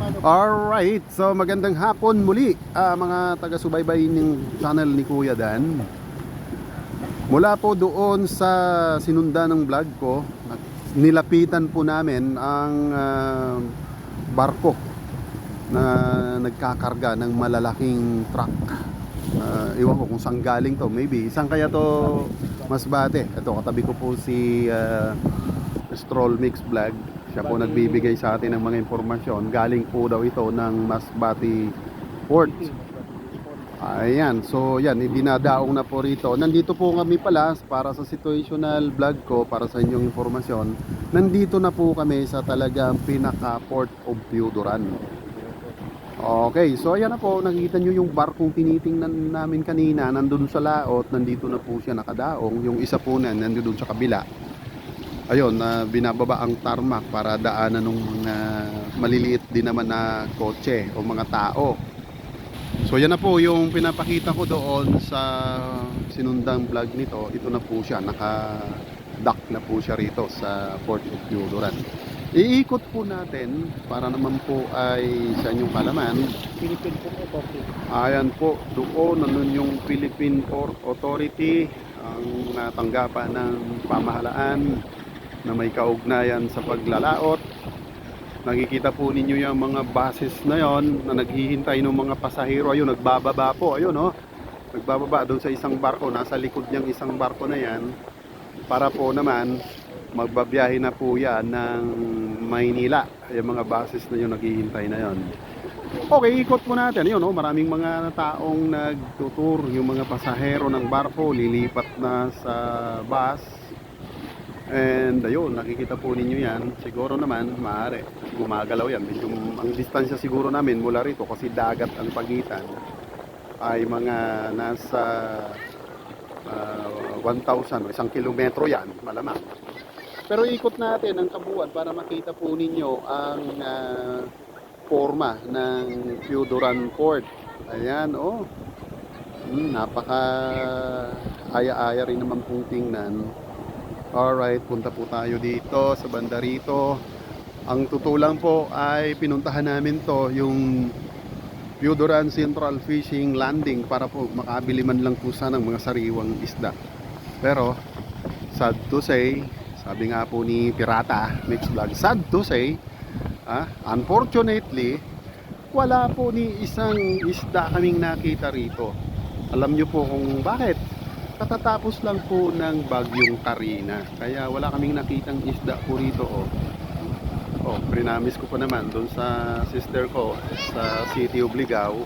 Alright, so magandang hapon muli mga taga-subaybay ng channel ni Kuya Dan. Mula po doon sa sinunda ng vlog ko, nilapitan po namin ang barko na nagkakarga ng malalaking truck. Iwan ko kung saan galing to, maybe saan kaya to Masbate. Ito, katabi ko po si Stroll Mix Vlog. Siya po nagbibigay sa atin ng mga impormasyon. Galing po daw ito ng Masbate Port. Ayan, so yan, dinadaong na po rito. Nandito po kami pala para sa situational vlog ko, para sa inyong impormasyon. Nandito na po kami sa talagang pinaka Port of Piudoran. Okay, so ayan na po, nakikita nyo yung barkong tinitingnan namin kanina. Nandun sa laot, nandito na po siya nakadaong. Yung isa po na, nandun sa kabila. Ayun, binababa ang tarmac para daanan ng mga maliliit din naman na kotse o mga tao. So yan na po yung pinapakita ko doon sa sinundang vlog nito. Ito na po siya, naka-dock na po siya rito sa Port of Piudoran. Iikot po natin para naman po ay sa inyong kalaman. Philippine Port Authority. Ayan po, doon nandun yung Philippine Port Authority, ang natanggapan ng pamahalaan na may kaugnayan sa paglalaot. Nakikita po ninyo yung mga buses na yon na naghihintay ng mga pasahero. Ayun, nagbababa po. Ayun, oh, nagbababa doon sa isang barko. Nasa likod niyang isang barko na yan. Para po naman magbabiyahe na po yan ng Maynila. Yung mga buses na yun naghihintay na yon. Okay, ikot po natin. Ayun, oh, maraming mga taong nagtutur. Yung mga pasahero ng barko lilipat na sa bus. And ayun, nakikita po ninyo yan. Siguro naman, maaari gumagalaw yan. Medyo, ang distansya siguro namin mula rito, kasi dagat ang pagitan, ay mga nasa 1,000 o 1 kilometro yan, malamang. Pero ikot natin ang kabuuan para makita po ninyo ang forma ng Piudoran Port. Ayan, oh. Napaka aya-aya rin naman pong tingnan. Alright, punta po tayo dito sa banda rito. Ang tutulang po ay pinuntahan namin to, yung Piudoran Central Fishing Landing, para po makabili man lang po sana ng mga sariwang isda. Pero sad to say, sabi nga po ni Pirata Mix Vlog, sad to say, unfortunately, wala po ni isang isda kaming nakita rito. Alam nyo po kung bakit? Katatapos lang po ng bagyong Karina, kaya wala kaming nakitang isda po rito. Prinamis ko po naman doon sa sister ko sa City of Ligao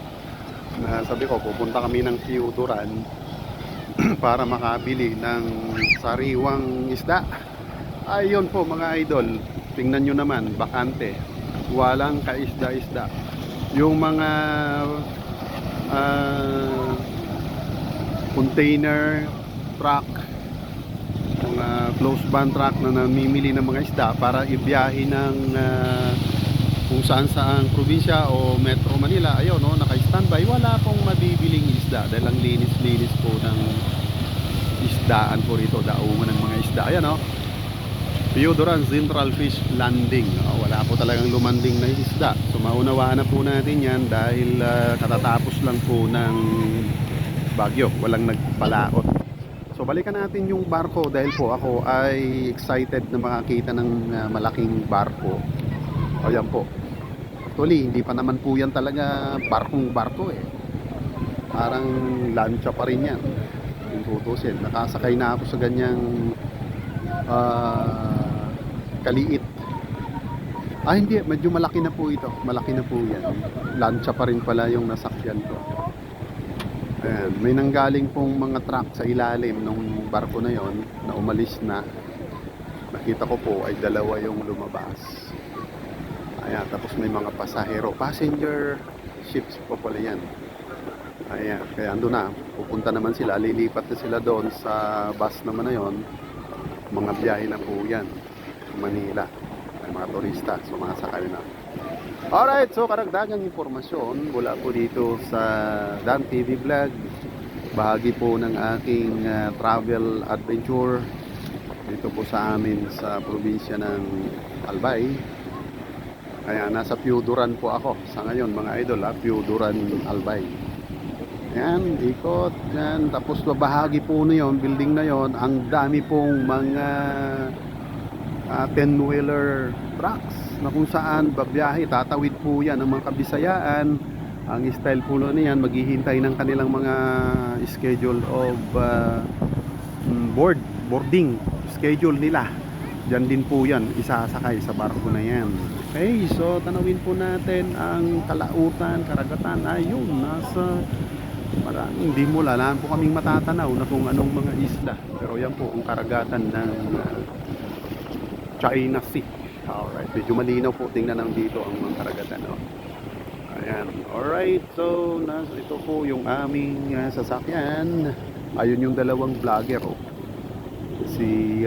na sabi ko pupunta kami ng Piudoran para makabili ng sariwang isda. Ayun po mga idol, tingnan nyo naman, bakante, walang kaisda-isda. Yung mga container truck, mga close van truck na namimili ng mga isda para ibiyahe ng kung saan saang probinsya o Metro Manila. Ayun, no, naka-standby, wala pong mabibiling isda dahil ang linis-linis po ng isdaan po rito, daungan ng mga isda. Ayan, no, Piudoran Central Fish Landing. Wala po talagang lumanding na isda. So maunawaan na po natin yan dahil katatapos lang po ng bagyo, walang nagpalaot. So balikan natin yung barko dahil po ako ay excited na makakita ng malaking barko. Ayan po. Actually, hindi pa naman po yan talaga barkong barko eh. Parang lancha pa rin yan. Yung tutusin. Nakasakay na ako sa ganyang kaliit. Hindi, medyo malaki na po ito. Malaki na po yan. Lancha pa rin pala yung nasakyan ko. Ayan, may nanggaling pong mga truck sa ilalim ng barko na yon na umalis na. Nakita ko po ay dalawa yung lumabas. Ayan, tapos may mga pasahero, passenger ships po pala yan. Ayan, kaya ando na, pupunta naman sila, lilipat na sila doon sa bus naman na yon. Mga biyahe na po yan, Manila. Ay, mga turista, sumasakay na. Alright, so karagdagang informasyon mula po dito sa Dan TV Vlog. Bahagi po ng aking travel adventure dito po sa amin sa probinsya ng Albay. Kaya nasa Piuduran po ako sa ngayon mga idol ha, Piuduran Albay. Yan, ikot yan. Tapos bahagi po na yon, building na yon, ang dami pong mga 10-wheeler trucks na kung saan babiyahe, tatawid po yan ang mga Kabisayaan. Ang style po na yan, maghihintay ng kanilang mga schedule of boarding schedule nila. Diyan din po yan, isasakay sa barko na yan. Okay, so tanawin po natin ang kalautan, karagatan. Ayun, nasa maraming, hindi mo lalaan po kaming matatanaw na kung anong mga isla. Pero yan po ang karagatan ng China Sea. Alright, medyo malinaw po, tingnan lang dito ang mga karagatan. Oh. Ayan, alright, so ito po yung aming sasakyan. Ayun yung dalawang vlogger. Oh. Si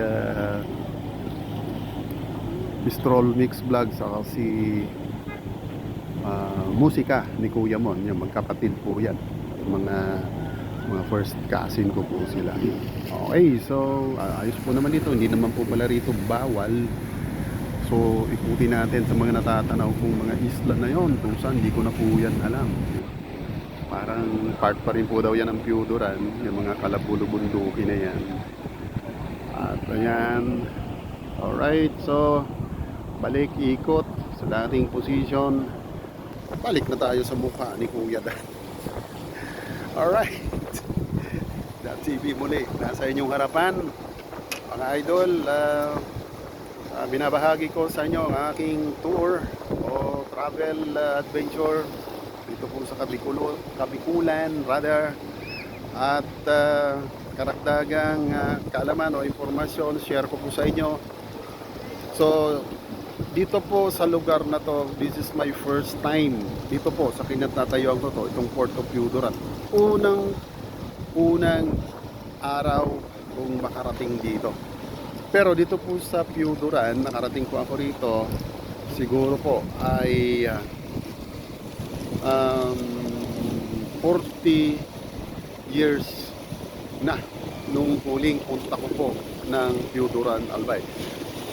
Stroll Mix Vlog saka si Musika ni Kuya Mon, yung magkapatid po yan, mga first cousin ko po sila. Okay, so ayos po naman dito, hindi naman po pala rito bawal. So ikutin natin sa mga natatanaw kung mga isla na yon, kung saan hindi ko na po yan alam. Parang part pa rin po daw yan ng Piuduran, yung mga kalabulubunduki na yan. At ayan, alright, so balik, ikot sa dating position. Balik na tayo sa mukha ni Kuya Dan. Alright, TV muli nasa inyong harapan mga idol. Binabahagi ko sa inyo ang aking tour o travel adventure dito po sa Kabikulan rather. At karagdagang kaalaman o impormasyon share ko po sa inyo. So dito po sa lugar na to, this is my first time dito po sa kinatatayuan ko to, itong Port of Piuduran. Unang araw kung makarating dito. Pero dito po sa Piuduran, nakarating po ako rito siguro po ay 40 years na nung huling punta ko po ng Piuduran, Albay.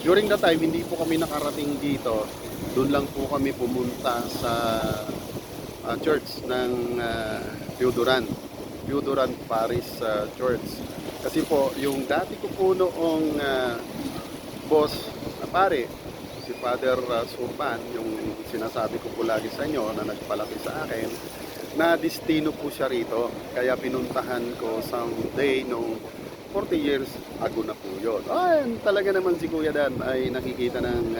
During that time, hindi po kami nakarating dito. Doon lang po kami pumunta sa church ng Piuduran Parish Church. Kasi po, yung dati ko po noong boss na pare, si Father Surban, yung sinasabi ko po lagi sa inyo na nagpalaki sa akin, na destino po siya rito. Kaya pinuntahan ko someday nung 40 years ago na po yun. Ay, talaga naman si Kuya Dan ay nakikita ng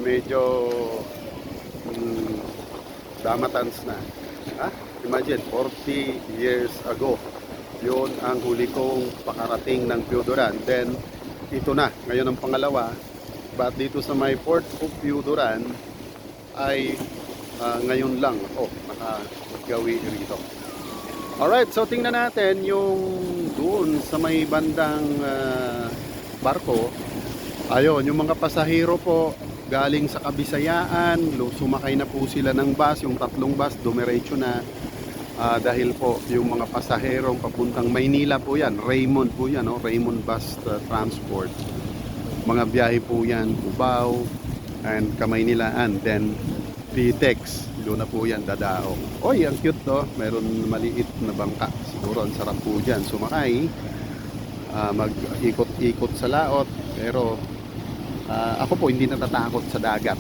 medyo damatans na. Imagine, 40 years ago. Yun ang huli kong pakarating ng Piuduran. Then, ito na. Ngayon ang pangalawa. But dito sa may Port of Piuduran ay ngayon lang ako nakagawi rito. Alright, so tingnan natin yung doon sa may bandang barko. Ayun, yung mga pasahero po galing sa Kabisayaan, sumakay na po sila ng bus, yung 3 bus, dumiretso na. Dahil po yung mga pasaherong papuntang Maynila po yan, Raymond po yan, Raymond Bus Transport. Mga biyahe po yan, Cubao and Kamaynilaan, then PTEX, doon na po yan dadaong. Oy, ang cute to, meron maliit na bangka, siguro ang sarap po dyan sumakay, mag-ikot-ikot sa laot. Pero ako po hindi natatakot sa dagat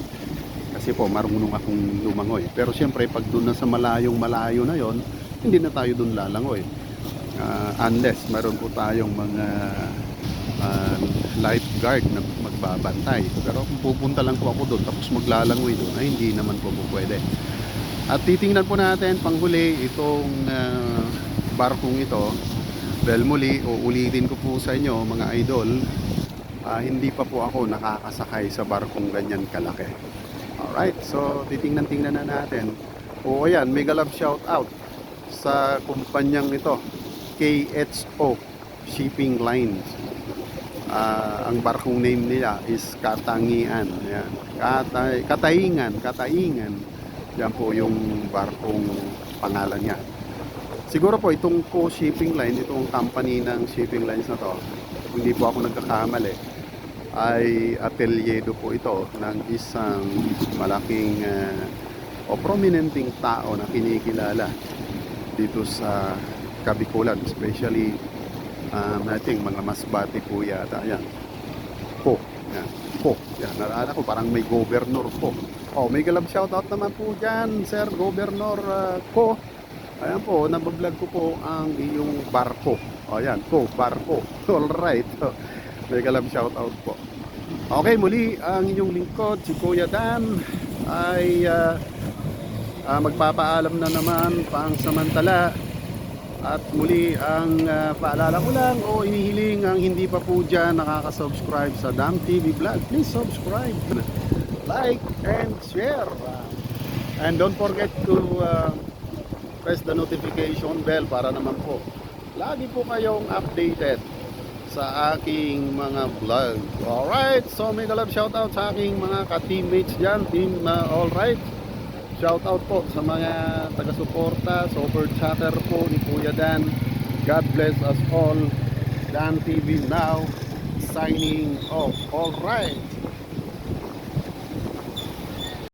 kasi po marunong akong lumangoy. Pero siyempre pag doon na sa malayo na yon, hindi na tayo doon lalangoy, unless meron po tayong mga lifeguard na magbabantay. Pero kung pupunta lang po ako doon tapos maglalangoy doon, ay hindi naman po pwede. At titingnan po natin panghuli itong barkong ito. Dahil muli, uulitin ko po sa inyo mga idol, hindi pa po ako nakakasakay sa barkong ganyan kalaki. Alright, so titingnan na natin. O ayan, mega love shout out sa kumpanyang ito, KHO Shipping Lines. Ang barkong name nila is Katangian. Ayan. Kataingan. Yan po yung barkong pangalan niya. Siguro po itong Co Shipping Line, itong company ng shipping lines na to, hindi po ako nagkakamali, ay apelyido po ito ng isang malaking o prominenteng tao na kinikilala dito sa Kabikulan, especially I think mga masbate po yata. Yan. Po. Yan. Po. Yan. Naalala ko parang may governor po. Oh, may galab shoutout naman po dyan, Sir Governor Po. Ayan po, nabablog ko po ang iyong barko. O yan, po, barko. Alright. May galab shoutout po. Okay, muli ang inyong lingkod, si Kuya Dan, ay magpapaalam na naman pang samantala. At muli ang paalala ko lang o inihiling ang hindi pa po dyan nakaka-subscribe sa Dam TV Vlog. Please subscribe, like, and share. And don't forget to press the notification bell para naman po lagi po kayong updated sa aking mga vlog. Alright, so may galab shoutout sa aking mga ka-teammates dyan. Team alright. Shoutout po sa mga taga-suporta, super chatter po ni Kuya Dan. God bless us all. Dan TV now signing off. Alright.